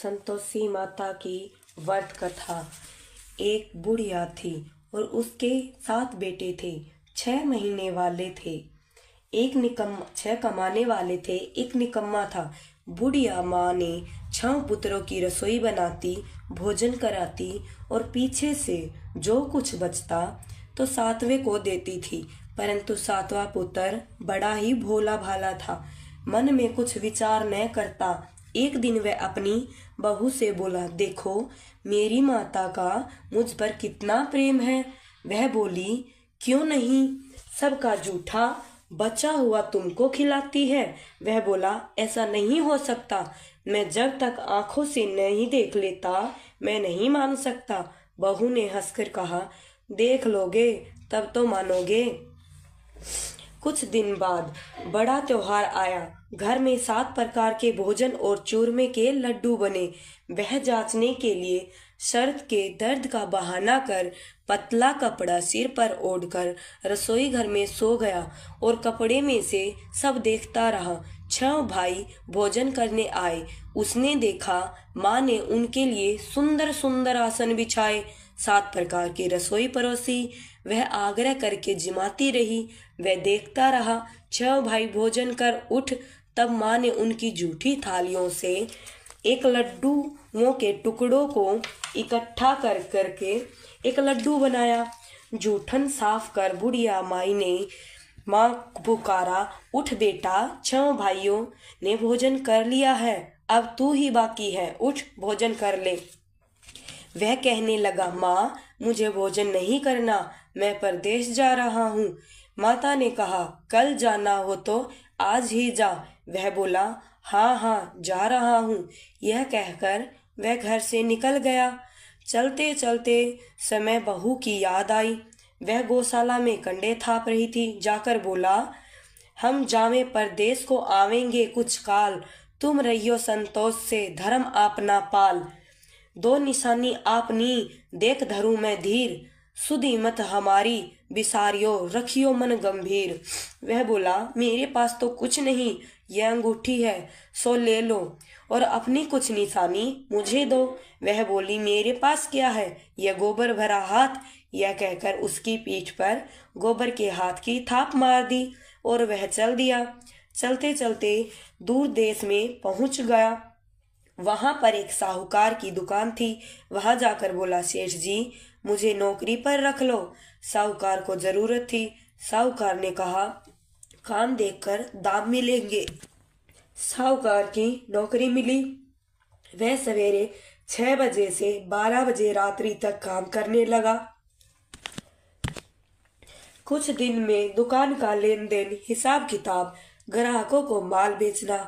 संतोषी माता की व्रत कथा। एक बुढ़िया थी और उसके 7 बेटे थे। 6 महीने वाले थे। एक निकम्मा 6 कमाने वाले थे, एक निकम्मा था। बुढ़िया माँ ने 6 पुत्रों की रसोई बनाती, भोजन कराती और पीछे से जो कुछ बचता तो 7वें को देती थी। परंतु 7वां पुत्र बड़ा ही भोला भाला था, मन में कुछ विचार न करता। एक दिन वह अपनी बहू से बोला, देखो मेरी माता का मुझ पर कितना प्रेम है। वह बोली, क्यों नहीं, सबका जूठा बचा हुआ तुमको खिलाती है। वह बोला, ऐसा नहीं हो सकता, मैं जब तक आंखों से नहीं देख लेता मैं नहीं मान सकता। बहू ने हंसकर कहा, देख लोगे तब तो मानोगे। कुछ दिन बाद बड़ा त्योहार आया। घर में 7 प्रकार के भोजन और चूरमे के लड्डू बने। वह जांचने के लिए शर्त के दर्द का बहाना कर पतला कपड़ा सिर पर ओढ़कर रसोई घर में सो गया और कपड़े में से सब देखता रहा। 6 भाई भोजन करने आए। उसने देखा माँ ने उनके लिए सुंदर सुंदर आसन बिछाए, 7 प्रकार की रसोई परोसी। वह आग्रह करके जिमाती रही। वह देखता रहा। 6 भाई भोजन कर उठ, तब माँ ने उनकी जूठी थालियों से एक लड्डुओं के टुकड़ों को इकट्ठा कर करके एक लड्डू बनाया। जूठन साफ कर बुढ़िया माई ने माँ पुकारा, उठ बेटा, 6 भाइयों ने भोजन कर लिया है, अब तू ही बाकी है, उठ भोजन कर ले। वह कहने लगा, माँ मुझे भोजन नहीं करना, मैं परदेश जा रहा हूँ। माता ने कहा, कल जाना हो तो आज ही जा। वह बोला, हाँ हाँ जा रहा हूँ। यह कहकर वह घर से निकल गया। चलते चलते समय बहू की याद आई। वह गौशाला में कंडे थाप रही थी। जाकर बोला, हम जावे परदेश को आवेंगे कुछ काल, तुम रहियो संतोष से धर्म आपना पाल। 2 निशानी आपनी देख धरूं मैं धीर, सुधी मत हमारी बिसारियो रखियो मन गंभीर। वह बोला, मेरे पास तो कुछ नहीं, यह अंगूठी है सो ले लो और अपनी कुछ निशानी मुझे दो। वह बोली, मेरे पास क्या है, यह गोबर भरा हाथ। यह कहकर उसकी पीठ पर गोबर के हाथ की थाप मार दी और वह चल दिया। चलते चलते दूर देश में पहुंच गया। वहां पर एक साहूकार की दुकान थी। वहां जाकर बोला, सेठ जी मुझे नौकरी पर रख लो। साहूकार को जरूरत थी। साहूकार ने कहा, काम देखकर दाम मिलेंगे। साहूकार की नौकरी मिली। वह सवेरे 6 बजे से 12 बजे रात्रि तक काम करने लगा। कुछ दिन में दुकान का लेन देन, हिसाब किताब, ग्राहकों को माल बेचना,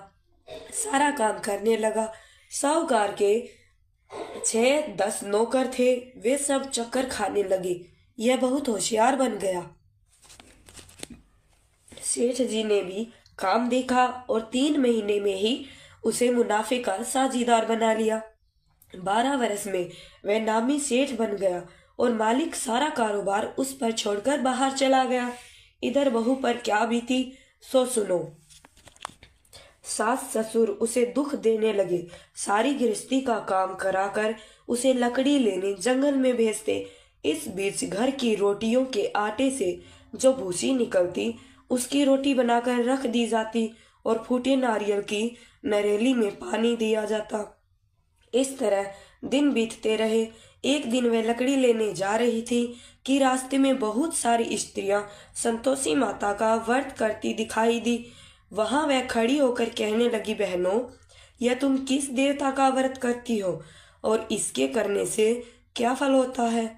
सारा काम करने लगा। साहूकार के 6-10 नौकर थे। वे सब चक्कर खाने लगे। यह बहुत होशियार बन गया। सेठ जी ने भी काम देखा और 3 महीने में ही उसे मुनाफे का साझीदार बना लिया। 12 वर्ष में वह नामी सेठ बन गया और मालिक सारा कारोबार उस पर छोड़कर बाहर चला गया। इधर बहू पर क्या बीती सो सुनो। सास ससुर उसे दुख देने लगे। सारी गृहस्थी का काम कराकर उसे लकड़ी लेने जंगल में भेजते। इस बीच घर की रोटियों के आटे से जो भूसी निकलती उसकी रोटी बनाकर रख दी जाती और फूटे नारियल की नरेली में पानी दिया जाता। इस तरह दिन बीतते रहे। एक दिन वह लकड़ी लेने जा रही थी कि रास्ते में बहुत सारी स्त्रियां संतोषी माता का व्रत करती दिखाई दी। वहां वह खड़ी होकर कहने लगी, बहनों, यह तुम किस देवता का व्रत करती हो और इसके करने से क्या फल होता है?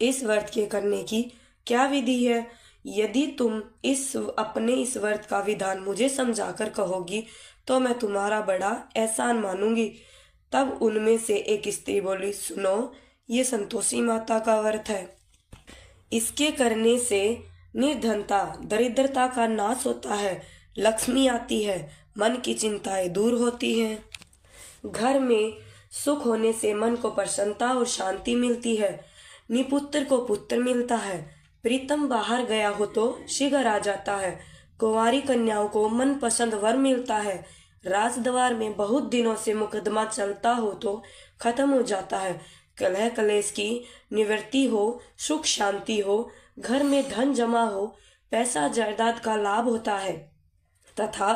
इस व्रत के करने की क्या विधि है? यदि तुम इस व्रत का विधान मुझे समझाकर कहोगी तो मैं तुम्हारा बड़ा एहसान मानूंगी। तब उनमें से एक स्त्री बोली, सुनो, ये संतोषी माता का व्रत है। इसके करने से निर्धनता, दरिद्रता का नाश होता है, लक्ष्मी आती है, मन की चिंताएं दूर होती हैं, घर में सुख होने से मन को प्रसन्नता और शांति मिलती है, निपुत्र को पुत्र मिलता है, प्रीतम बाहर गया हो तो शीघ्र आ जाता है, कुंवारी कन्याओं को मन पसंद वर मिलता है, राजद्वार में बहुत दिनों से मुकदमा चलता हो तो खत्म हो जाता है। कलह कलेश की निवृत्ति हो, सुख शांति हो, घर में धन जमा हो, पैसा जायदाद का लाभ होता है तथा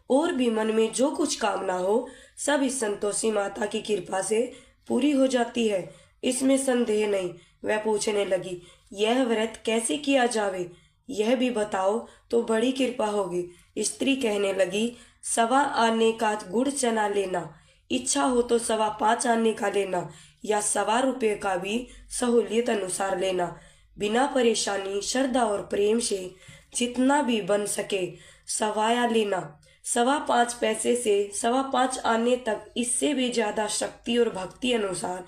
और भी मन में जो कुछ कामना हो सब इस संतोषी माता की कृपा से पूरी हो जाती है, इसमें संदेह नहीं। वह पूछने लगी, यह व्रत कैसे किया जावे, यह भी बताओ तो बड़ी कृपा होगी। स्त्री कहने लगी, 1.25 आने का गुड़ चना लेना, इच्छा हो तो 5.25 आने का लेना या 1.25 रुपये का भी सहूलियत अनुसार लेना। बिना परेशानी, श्रद्धा और प्रेम से जितना भी बन सके सवाया लेना। 5.25 पैसे से 5.25 आने तक, इससे भी ज्यादा शक्ति और भक्ति अनुसार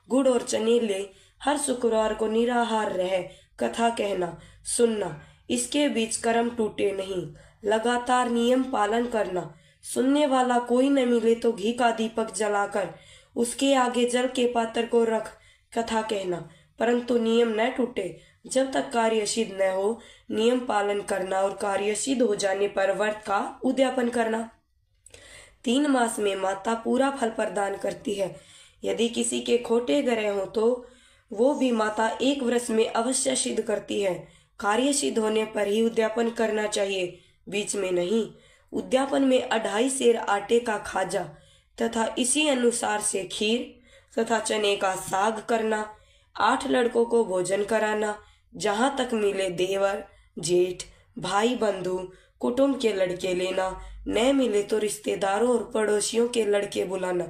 गुड़ और चने ले। हर शुक्रवार को निराहार रह कथा कहना सुनना, इसके बीच कर्म टूटे नहीं। लगातार नियम पालन करना। सुनने वाला कोई न मिले तो घी का दीपक जलाकर उसके आगे जल के पात्र को रख कथा कहना, परंतु नियम न टूटे। जब तक कार्य सिद्ध न हो नियम पालन करना और कार्य सिद्ध हो जाने पर व्रत का उद्यापन करना। 3 मास में माता पूरा फल प्रदान करती है। यदि किसी के खोटे ग्रह हो तो वो भी माता 1 वर्ष में अवश्य सिद्ध करती है। कार्य सिद्ध होने पर ही उद्यापन करना चाहिए, बीच में नहीं। उद्यापन में 2.5 सेर आटे का खाजा तथा इसी अनुसार से खीर तथा चने का साग करना। 8 लड़कों को भोजन कराना। जहां तक मिले देवर, जेठ, भाई, बंधु, कुटुंब के लड़के लेना। न मिले तो रिश्तेदारों और पड़ोसियों के लड़के बुलाना,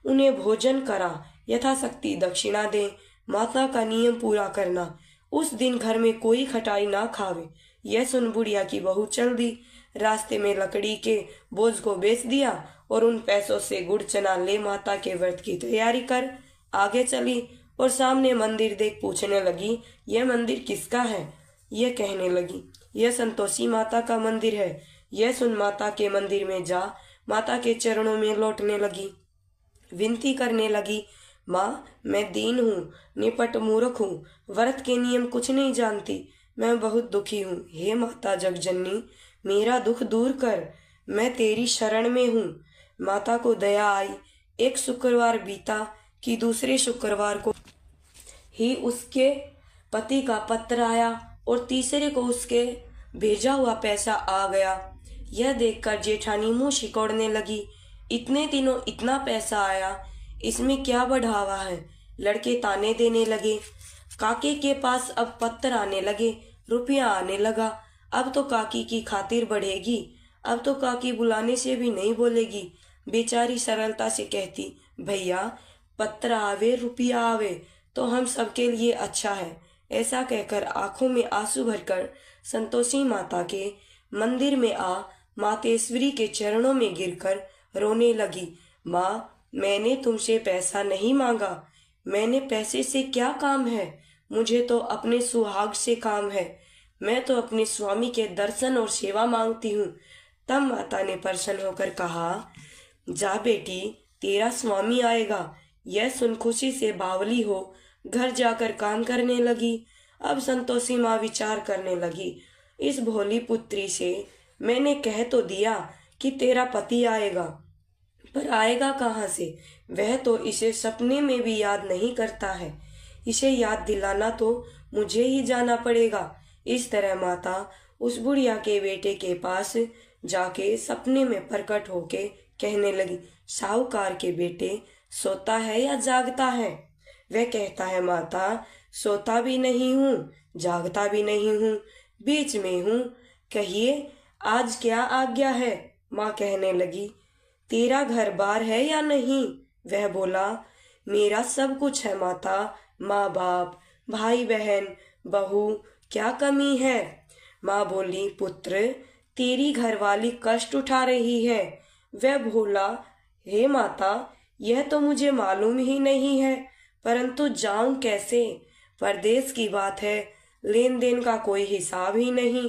उन्हें भोजन करा यथाशक्ति दक्षिणा दे। माता का नियम पूरा करना। उस दिन घर में कोई खटाई ना खावे। यह सुन बुढ़िया की बहू चल दी। रास्ते में लकड़ी के बोझ को बेच दिया और उन पैसों से गुड़ चना ले माता के व्रत की तैयारी कर आगे चली और सामने मंदिर देख पूछने लगी, यह मंदिर किसका है। यह कहने लगी, यह संतोषी माता का मंदिर है। यह सुन माता के मंदिर में जा माता के चरणों में लौटने लगी। विनती करने लगी, माँ मैं दीन हूँ, निपट मूर्ख हूँ, व्रत के नियम कुछ नहीं जानती, मैं बहुत दुखी हूँ। हे माता जगजननी, मेरा दुख दूर कर, मैं तेरी शरण में हूँ। माता को दया आई। एक शुक्रवार बीता कि दूसरे शुक्रवार को ही उसके पति का पत्र आया और तीसरे को उसके भेजा हुआ पैसा आ गया। यह देखकर जेठानी मुंह सिकोड़ने लगी, इतने दिनों इतना पैसा आया, इसमें क्या बढ़ावा है। लड़के ताने देने लगे। काके के पास अब पत्र आने लगे, रुपया आने लगा। अब तो काकी की खातिर बढ़ेगी, अब तो काकी बुलाने से भी नहीं बोलेगी। बेचारी सरलता से कहती, भैया पत्र आवे रुपया आवे तो हम सबके लिए अच्छा है। ऐसा कहकर आंखों में आंसू भरकर संतोषी माता के मंदिर में आ मातेश्वरी के चरणों में गिरकर रोने लगी। माँ मैंने तुमसे पैसा नहीं मांगा, मैंने पैसे से क्या काम है, मुझे तो अपने सुहाग से काम है, मैं तो अपने स्वामी के दर्शन और सेवा मांगती हूँ। तब माता ने प्रसन्न होकर कहा, जा बेटी तेरा स्वामी आएगा। यह सुन खुशी से बावली हो घर जाकर काम करने लगी। अब संतोषी माँ विचार करने लगी, इस भोली पुत्री से मैंने कह तो दिया कि तेरा पति आएगा, पर आएगा कहाँ से। वह तो इसे सपने में भी याद नहीं करता है, इसे याद दिलाना तो मुझे ही जाना पड़ेगा। इस तरह माता उस बुढ़िया के बेटे के पास जाके सपने में प्रकट होके कहने लगी, साहूकार के बेटे सोता है या जागता है। वह कहता है, माता सोता भी नहीं हूँ जागता भी नहीं हूँ, बीच में हूँ, कहिए आज क्या आज्ञा है। माँ कहने लगी, तेरा घर बार है या नहीं। वह बोला, मेरा सब कुछ है माता, माँ बाप, भाई बहन, बहू, क्या कमी है। माँ बोली, पुत्र तेरी घरवाली कष्ट उठा रही है। वह बोला, हे माता यह तो मुझे मालूम ही नहीं है, परंतु जाऊं कैसे। परदेश की बात है, लेन देन का कोई हिसाब ही नहीं,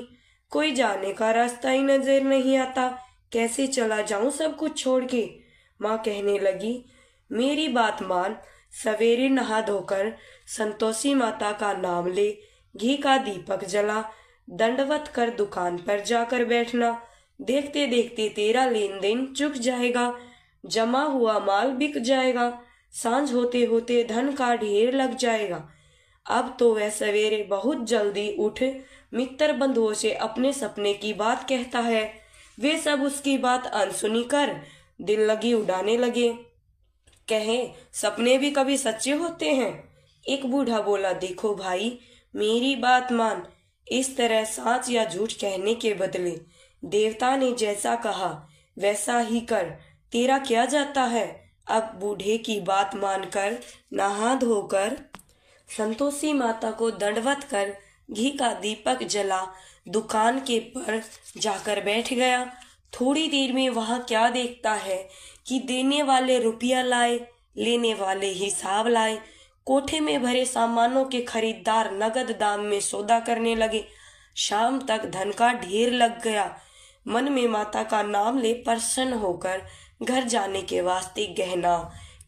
कोई जाने का रास्ता ही नजर नहीं आता, कैसे चला जाऊं सब कुछ छोड़ के। माँ कहने लगी, मेरी बात मान, सवेरे नहा धोकर संतोषी माता का नाम ले, घी का दीपक जला, दंडवत कर दुकान पर जाकर बैठना, देखते देखते तेरा लेन देन चुक जाएगा, जमा हुआ माल बिक जाएगा, सांझ होते होते धन का ढेर लग जाएगा। अब तो वह सवेरे बहुत जल्दी उठ मित्र बंधुओं से अपने सपने की बात कहता है। वे सब उसकी बात अनसुनी कर दिल लगी उड़ाने लगे। कहे, सपने भी कभी सच्चे होते हैं। एक बूढ़ा बोला, देखो भाई, मेरी बात मान। इस तरह सच या झूठ कहने के बदले देवता ने जैसा कहा वैसा ही कर, तेरा क्या जाता है। अब बूढ़े की बात मानकर नहा धोकर संतोषी माता को दंडवत कर घी का दीपक जला दुकान के पर जाकर बैठ गया। थोड़ी देर में वहां क्या देखता है कि देने वाले रुपया लाए, लेने वाले हिसाब लाए। कोठे में भरे सामानों के खरीदार नगद दाम में सौदा करने लगे। शाम तक धन का ढेर लग गया। मन में माता का नाम ले प्रसन्न होकर घर जाने के वास्ते गहना,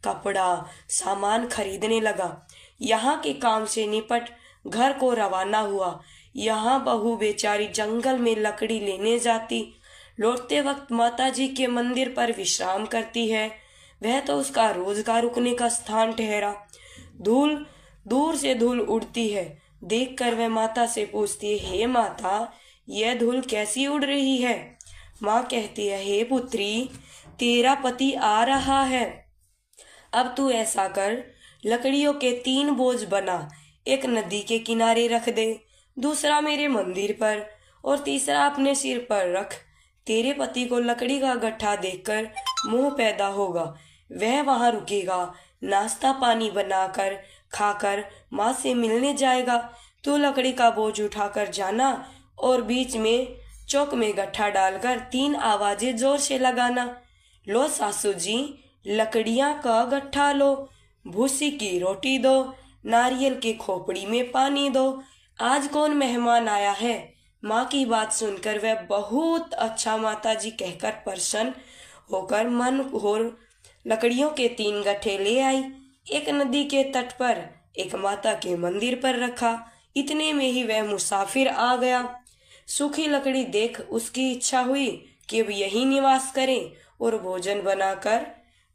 कपड़ा, सामान खरीदने लगा। यहाँ के काम से निपट घर को रवाना हुआ। यहाँ बहू बेचारी जंगल में लकड़ी लेने जाती। लौटते वक्त माता जी के मंदिर पर विश्राम करती है। वह तो उसका रोज का रुकने का स्थान ठहरा। धूल दूर से धूल उड़ती है। देखकर वह माता से पूछती है, हे माता, यह धूल कैसी उड़ रही है। माँ कहती है, हे पुत्री, तेरा पति आ रहा है। अब तू ऐसा कर, लकड़ियों के 3 बोझ बना, एक नदी के किनारे रख दे, दूसरा मेरे मंदिर पर और तीसरा अपने सिर पर रख। तेरे पति को लकड़ी का गट्ठा देखकर मोह पैदा होगा। वह वहां रुकेगा, नाश्ता पानी बनाकर खाकर माँ से मिलने जाएगा। तू लकड़ी का बोझ उठाकर जाना और बीच में चौक में गट्ठा डालकर 3 आवाजें जोर से लगाना। लो सासू जी, लकड़ियां का गट्ठा लो, भूसी की रोटी दो, नारियल की खोपड़ी में पानी दो, आज कौन मेहमान आया है। माँ की बात सुनकर वह बहुत अच्छा माताजी कहकर प्रसन्न होकर मन और लकड़ियों के 3 गट्ठे ले आई। एक नदी के तट पर, एक माता के मंदिर पर रखा। इतने में ही वह मुसाफिर आ गया। सूखी लकड़ी देख उसकी इच्छा हुई कि अब यहीं निवास करें और भोजन बनाकर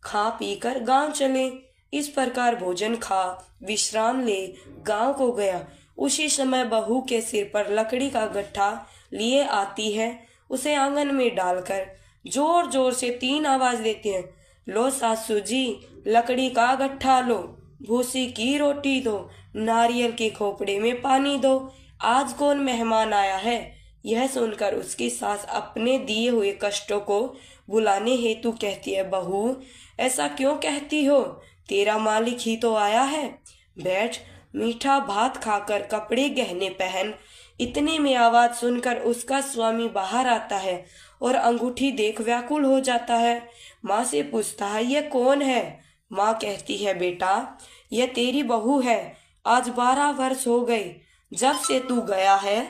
खा पीकर गांव चले। इस प्रकार भोजन खा विश्राम ले गांव को गया। उसी समय बहू के सिर पर लकड़ी का गट्ठा लिए आती है। उसे आंगन में डालकर जोर जोर से 3 आवाज देती है, लो सासू जी, लकड़ी का गट्ठा लो, भूसी की रोटी दो, नारियल के खोपड़े में पानी दो, आज कौन मेहमान आया है। यह सुनकर उसकी सास अपने दिए हुए कष्टों को बुलाने हेतु कहती है, बहू, ऐसा क्यों कहती हो, तेरा मालिक ही तो आया है। बैठ, मीठा भात खाकर कपड़े गहने पहन। इतने में आवाज सुनकर उसका स्वामी बाहर आता है और अंगूठी देख व्याकुल हो जाता है। माँ से पूछता है, यह कौन है। माँ कहती है, बेटा, यह तेरी बहू है। आज 12 वर्ष हो गए जब से तू गया है।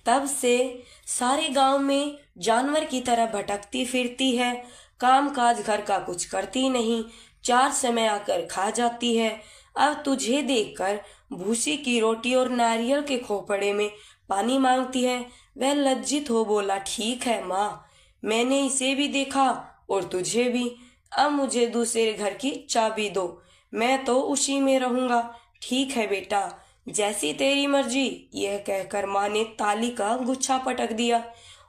तब से सारे गांव में जानवर की तरह भटकती फिरती है। काम काज घर का कुछ करती नहीं, 4 समय आकर खा जाती है। अब तुझे देखकर भूसी की रोटी और नारियल के खोपड़े में पानी मांगती है। वह लज्जित हो बोला, ठीक है माँ, मैंने इसे भी देखा और तुझे भी। अब मुझे दूसरे घर की चाबी दो, मैं तो उसी में रहूंगा। ठीक है बेटा, जैसी तेरी मर्जी। यह कहकर माँ ने ताली का गुच्छा पटक दिया।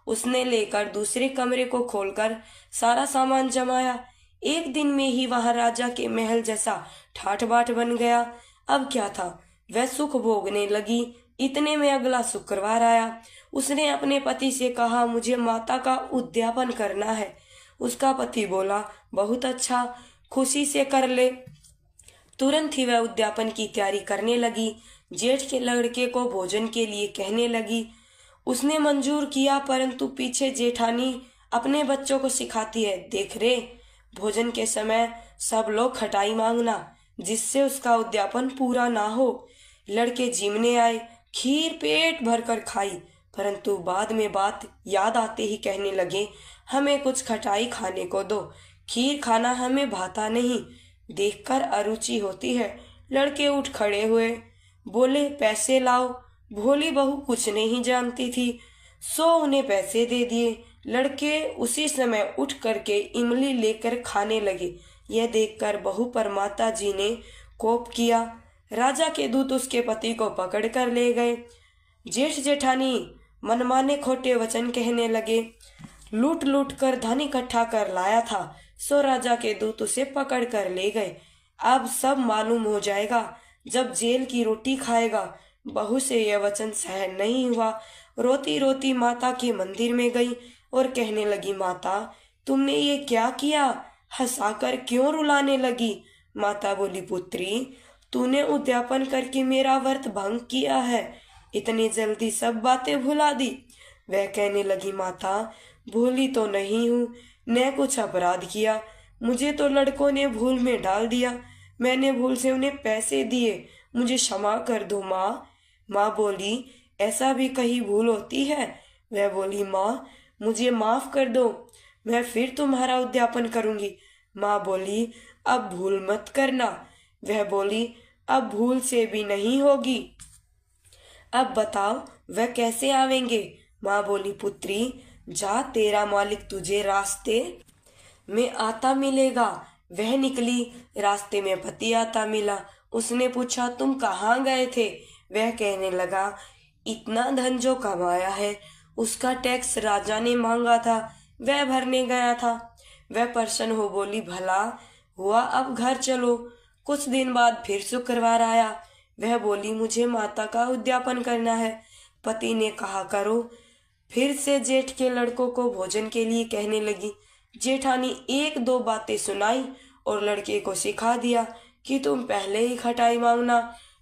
उसने लेकर दूसरे कमरे को खोलकर सारा सामान जमाया। एक दिन में ही वहां राजा के महल जैसा ठाठ बाट बन गया। अब क्या था, वह सुख भोगने लगी। इतने में अगला शुक्रवार आया। उसने अपने पति से कहा, मुझे माता का उद्यापन करना है। उसका पति बोला, बहुत अच्छा, खुशी से कर ले। तुरंत ही वह उद्यापन की तैयारी करने लगी। जेठ के लड़के को भोजन के लिए कहने लगी। उसने मंजूर किया, परंतु पीछे जेठानी अपने बच्चों को सिखाती है, देख रे, भोजन के समय सब लोग खटाई मांगना, जिससे उसका उद्यापन पूरा ना हो। लड़के जिमने आए, खीर पेट भरकर खाई, परंतु बाद में बात याद आते ही कहने लगे, हमें कुछ खटाई खाने को दो, खीर खाना हमें भाता नहीं। देखकर अरुचि होती है। लड़के उठ खड़े हुए, बोले, पैसे लाओ। भोली बहू कुछ नहीं जानती थी, सो उन्हें पैसे दे दिए। लड़के उसी समय उठ करके इमली लेकर खाने लगे। यह देखकर बहू पर माता जी ने कोप किया। राजा के दूत उसके पति को पकड़ कर ले गए। जेठ जेठानी मनमाने खोटे वचन कहने लगे। लूट लूट कर धन इकट्ठा कर लाया था, सो राजा के दूत उसे पकड़ कर ले गए। अब सब मालूम हो जाएगा जब जेल की रोटी खाएगा। बहू से यह वचन सहन नहीं हुआ। रोती रोती माता के मंदिर में गई और कहने लगी, माता तुमने ये क्या किया? हंसाकर क्यों रुलाने लगी? माता बोली, पुत्री तूने उद्यापन करके मेरा व्रत भंग किया है, इतनी जल्दी सब बातें भुला दी। वह कहने लगी, माता भूली तो नहीं हूँ, न कुछ अपराध किया, मुझे तो लड़कों ने भूल में डाल दिया, मैंने भूल से उन्हें पैसे दिए, मुझे क्षमा कर दो माँ। माँ बोली, ऐसा भी कहीं भूल होती है? वह बोली, माँ मुझे माफ कर दो, मैं फिर तुम्हारा उद्यापन करूंगी। माँ बोली, अब भूल मत करना। वह बोली, अब भूल से भी नहीं होगी। अब बताओ वह कैसे आवेंगे? माँ बोली, पुत्री जा, तेरा मालिक तुझे रास्ते में आता मिलेगा। वह निकली, रास्ते में पति आता मिला। उसने पूछा, तुम कहाँ गए थे? वह कहने लगा, इतना धन जो कमाया है उसका टैक्स राजा ने मांगा था, वह भरने गया था। वह प्रसन्न हो बोली, भला हुआ, अब घर चलो। कुछ दिन बाद फिर शुक्रवार आया। वह बोली, मुझे माता का उद्यापन करना है। पति ने कहा, करो। फिर से जेठ के लड़कों को भोजन के लिए कहने लगी। जेठानी एक दो बातें सुनाई और लड़के को सिखा दिया कि तुम पहले ही खटाई मांगना।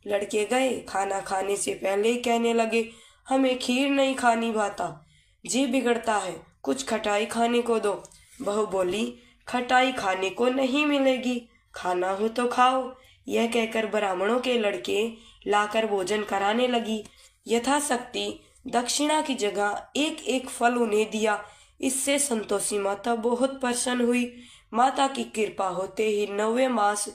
लड़के गए, खाना खाने से पहले ही कहने लगे, हमें खीर नहीं खानी भाता, जी बिगड़ता है, कुछ खटाई खाने को दो। बहू बोली, खटाई खाने को नहीं मिलेगी, खाना हो तो खाओ। यह कहकर ब्राह्मणों के लड़के लाकर भोजन कराने लगी। यथाशक्ति दक्षिणा की जगह एक एक फल उन्हें दिया। इससे संतोषी माता बहुत प्रसन्न हुई। माता की कृपा होते ही 9वें मास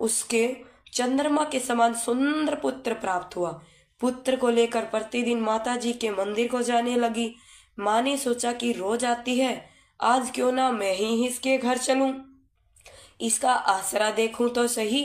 उसके चंद्रमा के समान सुंदर पुत्र प्राप्त हुआ। पुत्र को लेकर प्रतिदिन माता जी के मंदिर को जाने लगी। माँ ने सोचा कि रोज आती है, आज क्यों ना मैं ही इसके घर चलूं, इसका आसरा देखूं तो सही।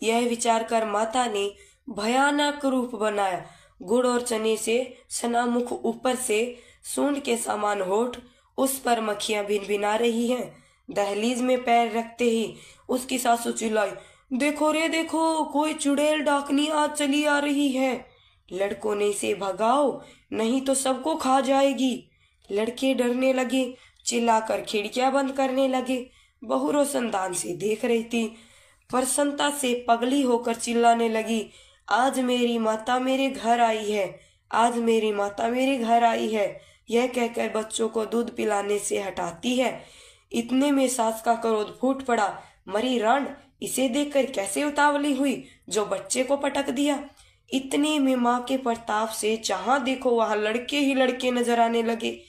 यह विचार कर माता ने भयानक रूप बनाया। गुड़ और चने से सना मुख, ऊपर से सूंड के समान होठ, उस पर मक्खियां भिनभिना रही हैं। दहलीज में पैर रखते ही उसकी सासू चिल्लाई, देखो रे देखो, कोई चुड़ैल डाकनी आज चली आ रही है, लड़कों ने इसे भगाओ नहीं तो सबको खा जाएगी। लड़के डरने लगे, चिल्लाकर खिड़कियां बंद करने लगे। बहू रोशनदान से देख रही थी, प्रसन्नता से पगली होकर चिल्लाने लगी, आज मेरी माता मेरे घर आई है, आज मेरी माता मेरे घर आई है। यह कहकर बच्चों को दूध पिलाने से हटाती है। इतने में सास का क्रोध फूट पड़ा, मरी रांड, इसे देखकर कैसे उतावली हुई जो बच्चे को पटक दिया। इतने में माँ के प्रताप से जहाँ देखो वहां लड़के ही लड़के नजर आने लगे।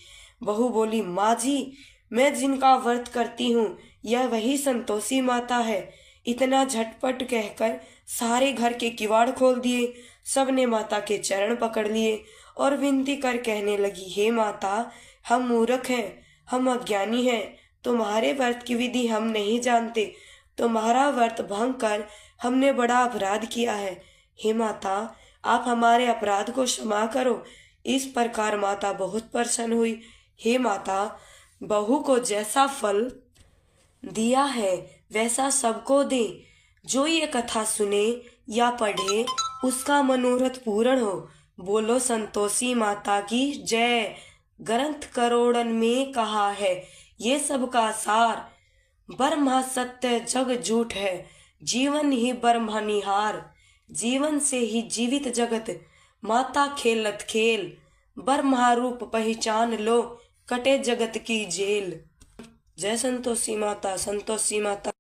बहू बोली, माँ जी, मैं जिनका व्रत करती हूँ यह वही संतोषी माता है। इतना झटपट कहकर सारे घर के किवाड़ खोल दिए। सबने माता के चरण पकड़ लिए और विनती कर कहने लगी, हे माता, हम मूर्ख हैं, हम अज्ञानी हैं, तुम्हारे व्रत की विधि हम नहीं जानते, तुम्हारा व्रत भंग कर हमने बड़ा अपराध किया है। हे माता, आप हमारे अपराध को क्षमा करो। इस प्रकार माता बहुत प्रसन्न हुई। हे माता, बहू को जैसा फल दिया है वैसा सबको दे। जो ये कथा सुने या पढ़े उसका मनोरथ पूर्ण हो। बोलो संतोषी माता की जय। ग्रंथ करोड़न में कहा है ये सबका सार, ब्रह्मा सत्य जग झूठ है, जीवन ही ब्रह्म निहार। जीवन से ही जीवित जगत, माता खेलत खेल, ब्रह्मा रूप पहचान लो, कटे जगत की जेल। जय संतोषी माता, संतोषी माता।